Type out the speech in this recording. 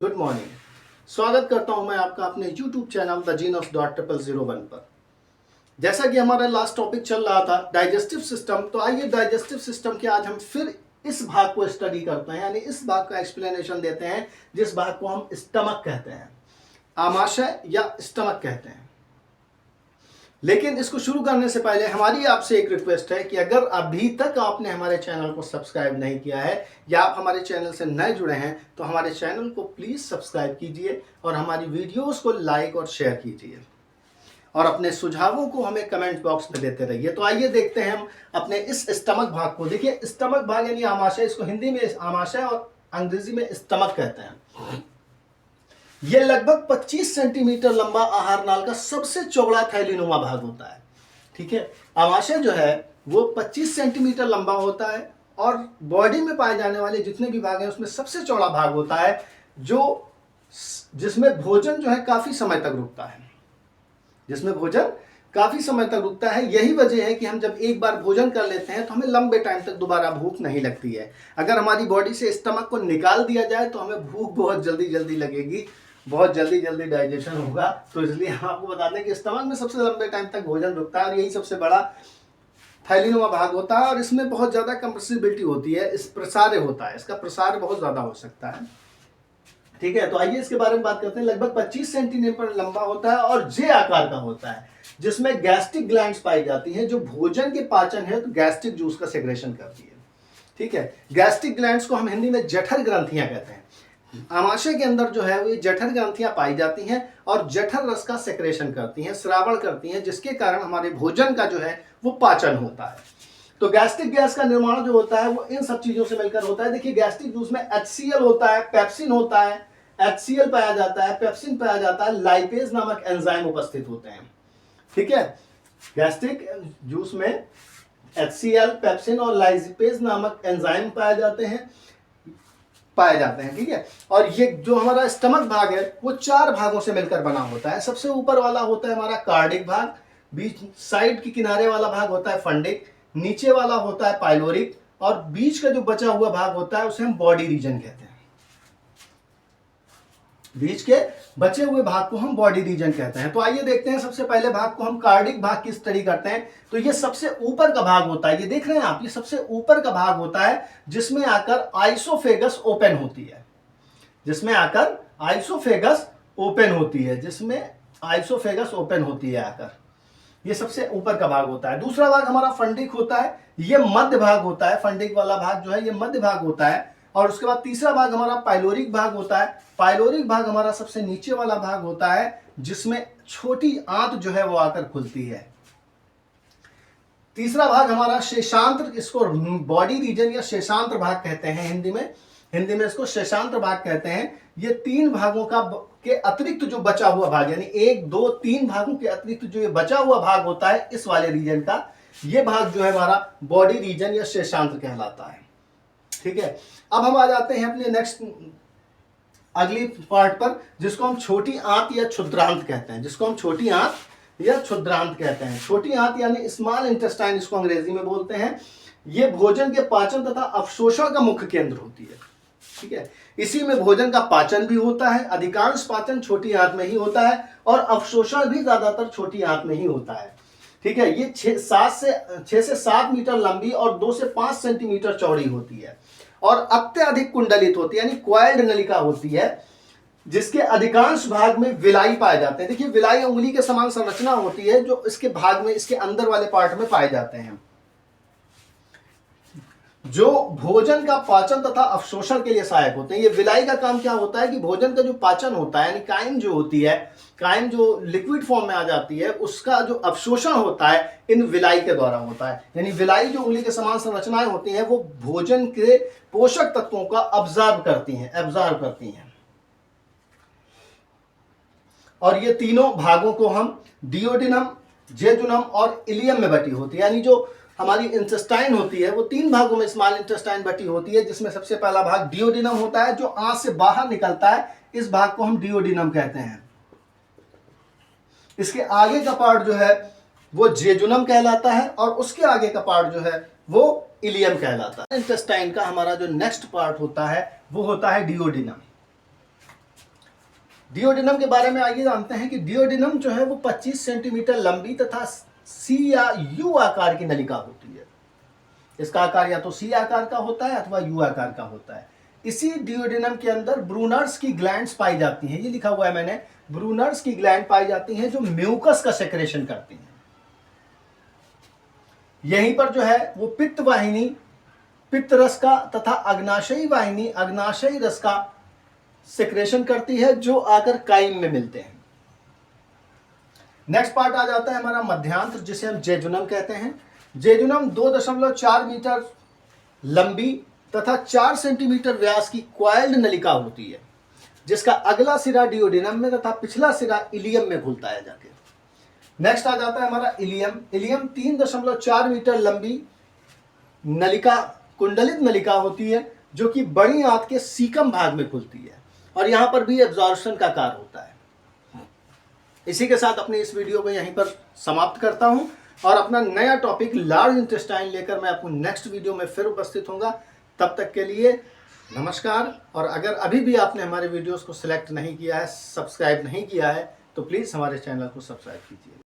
Good morning. स्वागत करता हूं मैं आपका अपने YouTube channel the gene of .0001 पर। जैसा कि हमारा लास्ट टॉपिक चल रहा था डाइजेस्टिव सिस्टम, तो आइए डाइजेस्टिव सिस्टम के आज हम फिर इस भाग को स्टडी करते हैं, यानी इस भाग का एक्सप्लेनेशन देते हैं जिस भाग को हम स्टमक कहते हैं, आमाशय या स्टमक कहते हैं। लेकिन इसको शुरू करने से पहले हमारी आपसे एक रिक्वेस्ट है कि अगर अभी तक आपने हमारे चैनल को सब्सक्राइब नहीं किया है या आप हमारे चैनल से नए जुड़े हैं तो हमारे चैनल को प्लीज़ सब्सक्राइब कीजिए और हमारी वीडियोस को लाइक और शेयर कीजिए और अपने सुझावों को हमें कमेंट बॉक्स में देते रहिए। तो आइए देखते हैं हम अपने इस स्टमक भाग को। देखिए, स्टमक भाग यानी आमाशय, इसको हिंदी में आमाशय और अंग्रेजी में स्टमक कहते हैं। यह लगभग 25 सेंटीमीटर लंबा आहार नाल का सबसे चौड़ा थैलीनुमा भाग होता है। ठीक है, आमाशय जो है वो 25 सेंटीमीटर लंबा होता है और बॉडी में पाए जाने वाले जितने भी भाग हैं उसमें सबसे चौड़ा भाग होता है, जो जिसमें भोजन जो है काफी समय तक रुकता है, जिसमें भोजन काफी समय तक रुकता है। यही वजह है कि हम जब एक बार भोजन कर लेते हैं तो हमें लंबे टाइम तक दोबारा भूख नहीं लगती है। अगर हमारी बॉडी से स्टमक को निकाल दिया जाए तो हमें भूख बहुत जल्दी लगेगी, बहुत जल्दी डाइजेशन होगा। तो इसलिए हम आपको बता दें कि स्टमक में सबसे लंबे टाइम तक भोजन रुकता है और यही सबसे बड़ा थैलीनुमा भाग होता है और इसमें बहुत ज़्यादा कंप्रेसिबिलिटी होती है, इस प्रसार होता है, इसका प्रसार बहुत ज़्यादा हो सकता है। ठीक है, तो आइए इसके बारे में बात करते हैं। लगभग 25 सेंटीमीटर लंबा होता है और जे आकार का होता है, जिसमें गैस्ट्रिक ग्लैंड्स पाई जाती हैं जो भोजन के पाचन है तो गैस्ट्रिक जूस का सेक्रेशन करती है। ठीक है, गैस्ट्रिक ग्लैंड्स को हम हिंदी में जठर ग्रंथियां कहते हैं। आमाशय के अंदर जो है वो जठर ग्रंथियां पाई जाती हैं और जठर रस का सेक्रेशन करती हैं, स्रावण करती हैं, जिसके कारण हमारे भोजन का जो है वो पाचन होता है। तो गैस्ट्रिक गैस का निर्माण जो होता है वो इन सब चीजों से मिलकर होता है। देखिए, गैस्ट्रिक जूस में HCl होता है, पेप्सिन होता है, HCl पाया जाता है, पेप्सिन पाया जाता है, लाइपेज नामक एंजाइम उपस्थित होते हैं। ठीक है, गैस्ट्रिक जूस में HCl, पेप्सिन और लाइपेज नामक एंजाइम पाए जाते हैं। ठीक है, और ये जो हमारा स्टमक भाग है वो 4 भागों से मिलकर बना होता है। सबसे ऊपर वाला होता है हमारा कार्डिक भाग, बीच साइड के किनारे वाला भाग होता है फंडिक, नीचे वाला होता है पाइलोरिक और बीच का जो बचा हुआ भाग होता है उसे हम बॉडी रीजन कहते हैं। बीच के बचे हुए भाग को हम बॉडी रीजन कहते हैं। तो आइए देखते हैं, सबसे पहले भाग को हम कार्डिक भाग की स्टडी करते हैं। तो ये सबसे ऊपर का भाग होता है, ये देख रहे हैं आप, ये सबसे ऊपर का भाग होता है जिसमें आकर आइसोफेगस ओपन होती है, जिसमें आकर आइसोफेगस ओपन होती है, जिसमें आइसोफेगस ओपन होती है आकर, ये सबसे ऊपर का भाग होता है। दूसरा भाग हमारा फंडिक होता है, ये मध्य भाग होता है, फंडिक वाला भाग जो है ये मध्य भाग होता है। और उसके बाद तीसरा भाग हमारा पाइलोरिक भाग होता है। पाइलोरिक भाग हमारा सबसे नीचे वाला भाग होता है जिसमें छोटी आंत जो है वो आकर खुलती है। तीसरा भाग हमारा शेषांत्र, इसको बॉडी रीजन या शेषांत्र भाग कहते हैं हिंदी में इसको शेषांत्र भाग कहते हैं। ये 3 भागों का के अतिरिक्त जो बचा हुआ भाग, यानी 1, 2, 3 भागों के अतिरिक्त जो ये बचा हुआ भाग होता है इस वाले रीजन का, ये भाग जो है हमारा बॉडी रीजन या शेषांत्र कहलाता है। ठीक है, अब हम आ जाते हैं अपने नेक्स्ट अगली पार्ट पर, जिसको हम छोटी आंत या क्षुद्रांत कहते हैं, छोटी आंत यानी स्मॉल इंटेस्टाइन इसको अंग्रेजी में बोलते हैं। ये भोजन के पाचन तथा अवशोषण का मुख्य केंद्र होती है। ठीक है, इसी में भोजन का पाचन भी होता है, अधिकांश पाचन छोटी आंत में ही होता है और अवशोषण भी ज्यादातर छोटी आंत में ही होता है। ठीक है, ये 6 से 7 मीटर लंबी और 2 से 5 सेंटीमीटर चौड़ी होती है और अत्यधिक कुंडलित होती है, यानी क्वाइल्ड नलिका होती है, जिसके अधिकांश भाग में विलाई पाए जाते हैं। देखिए, विलाई उंगली के समान संरचना होती है जो इसके भाग में, इसके अंदर वाले पार्ट में पाए जाते हैं, जो भोजन का पाचन तथा अवशोषण के लिए सहायक होते हैं। ये विलाई का काम क्या होता है कि भोजन का जो पाचन होता है, यानी काइम जो होती है, काइम जो लिक्विड फॉर्म में आ जाती है, उसका जो अवशोषण होता है इन विलाई के द्वारा होता है। यानी विलाई जो उंगली के समान संरचनाएं होती हैं वो भोजन के पोषक तत्वों का एब्जॉर्ब करती हैं। और ये तीनों भागों को हम डिओडिनम, जेजुनम और इलियम में बटी होती है, यानी जो हमारी इंटेस्टाइन होती है वो 3 भागों में स्मॉल इंटेस्टाइन बटी होती है, जिसमें सबसे पहला भाग डिओडिनम होता है जो आंत से बाहर निकलता है, इस भाग को हम डिओडिनम कहते हैं। इसके आगे का पार्ट जो है वो जेजुनम कहलाता है और उसके आगे का पार्ट जो है वो इलियम कहलाता है। इंटेस्टाइन का हमारा जो नेक्स्ट पार्ट होता है वो होता है डिओडिनम। डिओडिनम के बारे में आइए जानते हैं कि डिओडिनम जो है वो 25 सेंटीमीटर लंबी तथा सी या यू आकार की नलिका होती है। इसका आकार या तो सी आकार का होता है अथवा यू आकार का होता है। इसी डिओडिनम के अंदर ब्रूनर्स की ग्लैंड्स पाई जाती हैं, ये लिखा हुआ है मैंने, ब्रूनर्स की ग्लैंड पाई जाती हैं जो म्यूकस का सेक्रेशन करती हैं। यहीं पर जो है वो पित्त वाहिनी पित्त रस का तथा अग्नाशयी वाहिनी अग्नाशयी रस का सेक्रेशन करती है, जो आकर काइम में मिलते हैं। नेक्स्ट पार्ट आ जाता है हमारा मध्यांत्र, जिसे हम जेजुनम कहते हैं। जेजुनम 2.4 मीटर लंबी तथा 4 सेंटीमीटर व्यास की क्वाइल्ड नलिका होती है, जिसका अगला सिरा डिओडिनम में तथा पिछला सिरा इलियम में घुलता है जाके। नेक्स्ट आ जाता है हमारा इलियम। इलियम 3.4 मीटर लंबी नलिका, कुंडलित नलिका होती है, जो कि बड़ी आंत के सीकम भाग में खुलती है और यहां पर भी एब्जॉर्प्शन का कार्य होता है। इसी के साथ अपने इस वीडियो को यहीं पर समाप्त करता हूं और अपना नया टॉपिक लार्ज इंटेस्टाइन लेकर मैं आपको नेक्स्ट वीडियो में फिर उपस्थित होऊंगा। तब तक के लिए नमस्कार। और अगर अभी भी आपने हमारे वीडियोस को सिलेक्ट नहीं किया है, सब्सक्राइब नहीं किया है, तो प्लीज़ हमारे चैनल को सब्सक्राइब कीजिए।